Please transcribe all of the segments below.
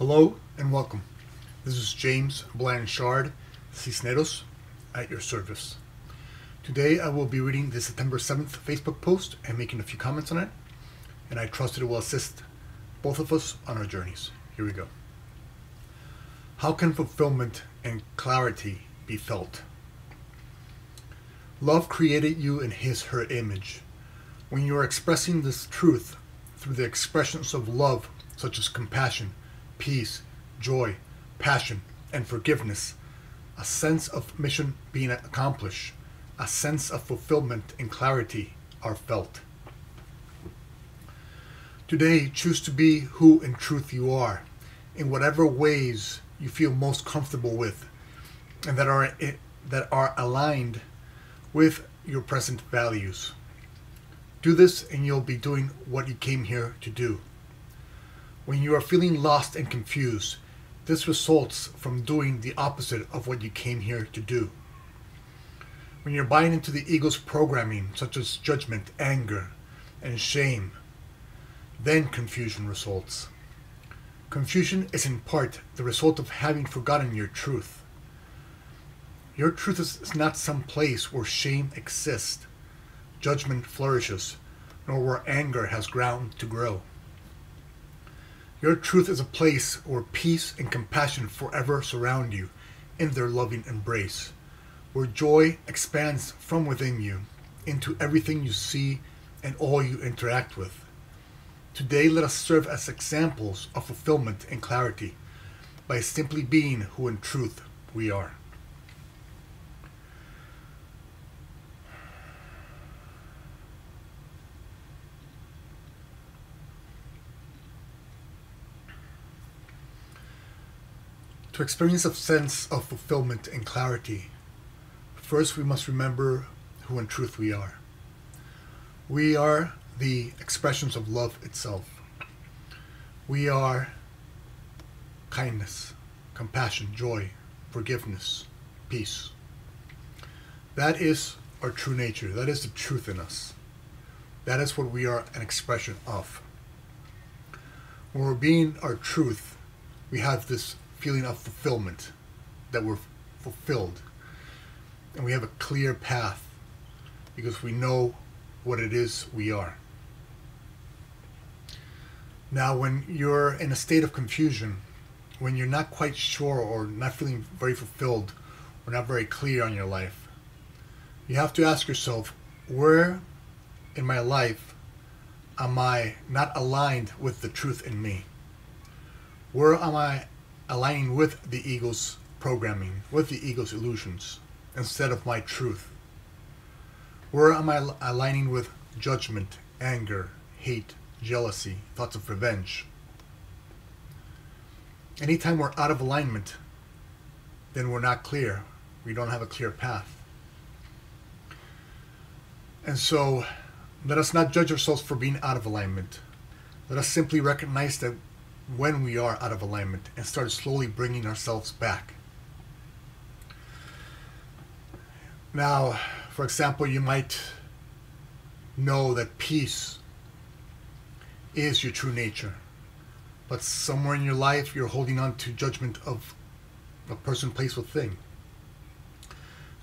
Hello and welcome. This is James Blanchard, Cisneros, at your service. Today I will be reading the September 7th Facebook post and making a few comments on it, and I trust it will assist both of us on our journeys. Here we go. How can fulfillment and clarity be felt? Love created you in his/her image. When you are expressing this truth through the expressions of love, such as compassion, peace, joy, passion, and forgiveness, a sense of mission being accomplished, a sense of fulfillment and clarity are felt. Today, choose to be who in truth you are, in whatever ways you feel most comfortable with, and that are aligned with your present values. Do this and you'll be doing what you came here to do. When you are feeling lost and confused, this results from doing the opposite of what you came here to do. When you're buying into the ego's programming, such as judgment, anger, and shame, then confusion results. Confusion is in part the result of having forgotten your truth. Your truth is not some place where shame exists, judgment flourishes, nor where anger has ground to grow. Your truth is a place where peace and compassion forever surround you in their loving embrace, where joy expands from within you into everything you see and all you interact with. Today, let us serve as examples of fulfillment and clarity by simply being who in truth we are. To experience a sense of fulfillment and clarity, first we must remember who in truth we are. We are the expressions of love itself. We are kindness, compassion, joy, forgiveness, peace. That is our true nature. That is the truth in us. That is what we are an expression of. When we're being our truth, we have this feeling of fulfillment, that we're fulfilled, and we have a clear path because we know what it is we are. Now, when you're in a state of confusion, when you're not quite sure or not feeling very fulfilled or not very clear on your life, you have to ask yourself, where in my life am I not aligned with the truth in me? Where am I aligning with the ego's programming, with the ego's illusions, instead of my truth? Where am I aligning with judgment, anger, hate, jealousy, thoughts of revenge? Anytime we're out of alignment, then we're not clear. We don't have a clear path. And so, let us not judge ourselves for being out of alignment. Let us simply recognize that when we are out of alignment and start slowly bringing ourselves back. Now, for example, you might know that peace is your true nature, but somewhere in your life you're holding on to judgment of a person, place, or thing.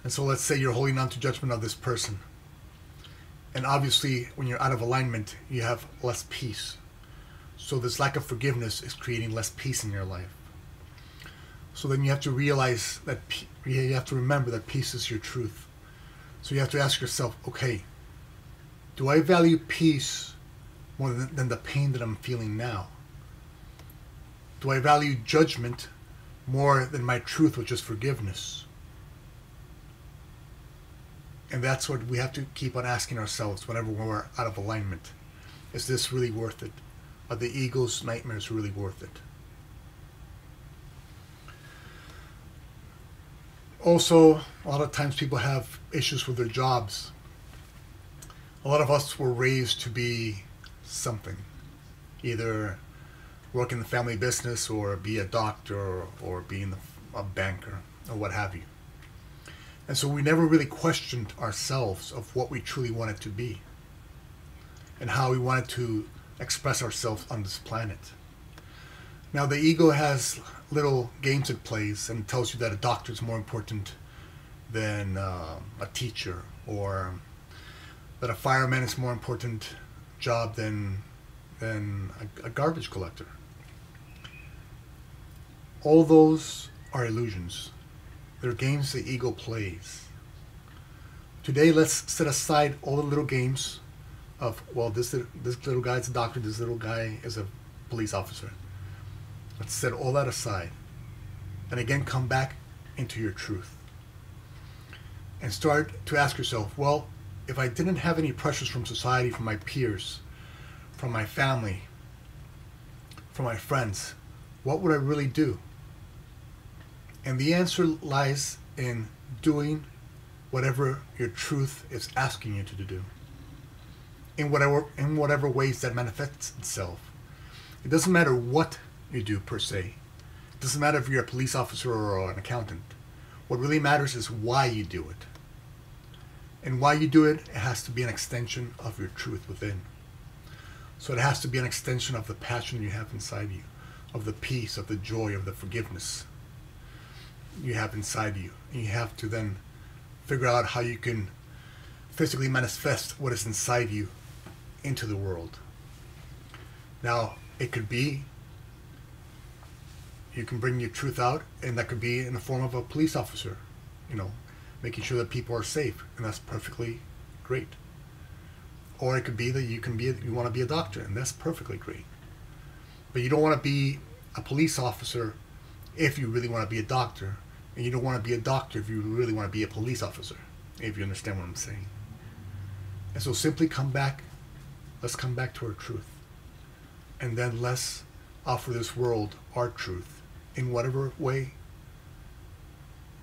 And so let's say you're holding on to judgment of this person. And obviously, when you're out of alignment, you have less peace. So this lack of forgiveness is creating less peace in your life. So then you have to realize that, you have to remember that peace is your truth. So you have to ask yourself, okay, do I value peace more than the pain that I'm feeling now? Do I value judgment more than my truth, which is forgiveness? And that's what we have to keep on asking ourselves whenever we're out of alignment. Is this really worth it? Are the ego's nightmares really worth it? Also, a lot of times people have issues with their jobs. A lot of us were raised to be something. Either work in the family business or be a doctor or be a banker or what have you. And so we never really questioned ourselves of what we truly wanted to be and how we wanted to express ourselves on this planet. Now the ego has little games it plays and tells you that a doctor is more important than a teacher, or that a fireman is more important job than a garbage collector. All those are illusions. They're games the ego plays. Today, let's set aside all the little games of, well, this little guy's a doctor, this little guy is a police officer. Let's set all that aside. And again, come back into your truth. And start to ask yourself, well, if I didn't have any pressures from society, from my peers, from my family, from my friends, what would I really do? And the answer lies in doing whatever your truth is asking you to do, in whatever ways that manifests itself. It doesn't matter what you do per se. It doesn't matter if you're a police officer or an accountant. What really matters is why you do it. And why you do it, it has to be an extension of your truth within. So it has to be an extension of the passion you have inside you, of the peace, of the joy, of the forgiveness you have inside you. And you have to then figure out how you can physically manifest what is inside you into the world. Now, it could be you can bring your truth out, and that could be in the form of a police officer, making sure that people are safe, and that's perfectly great. Or it could be that you want to be a doctor, and that's perfectly great. But you don't want to be a police officer if you really want to be a doctor, and you don't want to be a doctor if you really want to be a police officer, if you understand what I'm saying. And so simply let's come back to our truth, and then let's offer this world our truth in whatever way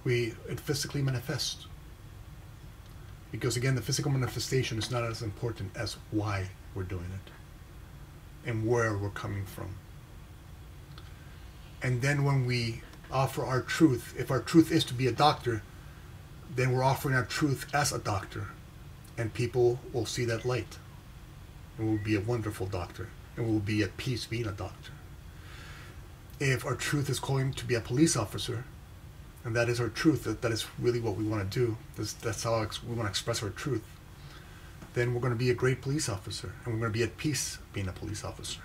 it physically manifests. Because again, the physical manifestation is not as important as why we're doing it and where we're coming from. And then when we offer our truth, if our truth is to be a doctor, then we're offering our truth as a doctor, and people will see that light, and we'll be a wonderful doctor, and we'll be at peace being a doctor. If our truth is calling to be a police officer, and that is our truth, that is really what we want to do, that's how we want to express our truth, then we're going to be a great police officer, and we're going to be at peace being a police officer.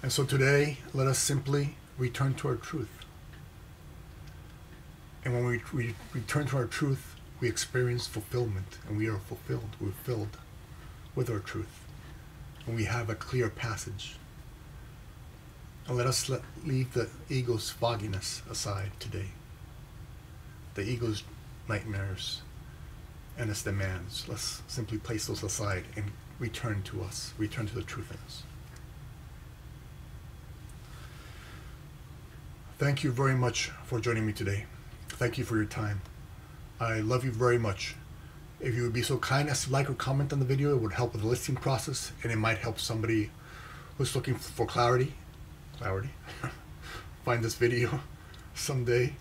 And so today, let us simply return to our truth. And when we return to our truth, we experience fulfillment, and we are fulfilled. We're filled with our truth, and we have a clear passage. And let us leave the ego's fogginess aside today, the ego's nightmares and its demands. Let's simply place those aside and return to us, return to the truth in us. Thank you very much for joining me today. Thank you for your time. I love you very much. If you would be so kind as to like or comment on the video, it would help with the listing process, and it might help somebody who's looking for clarity find this video someday.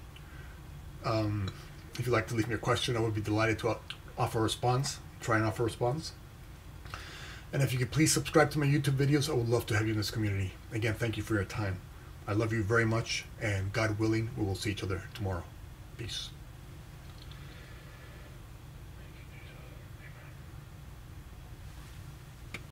If you'd like to leave me a question, I would be delighted to offer a response, try and offer a response. And if you could please subscribe to my YouTube videos, I would love to have you in this community. Again, thank you for your time. I love you very much, and God willing, we will see each other tomorrow. Peace.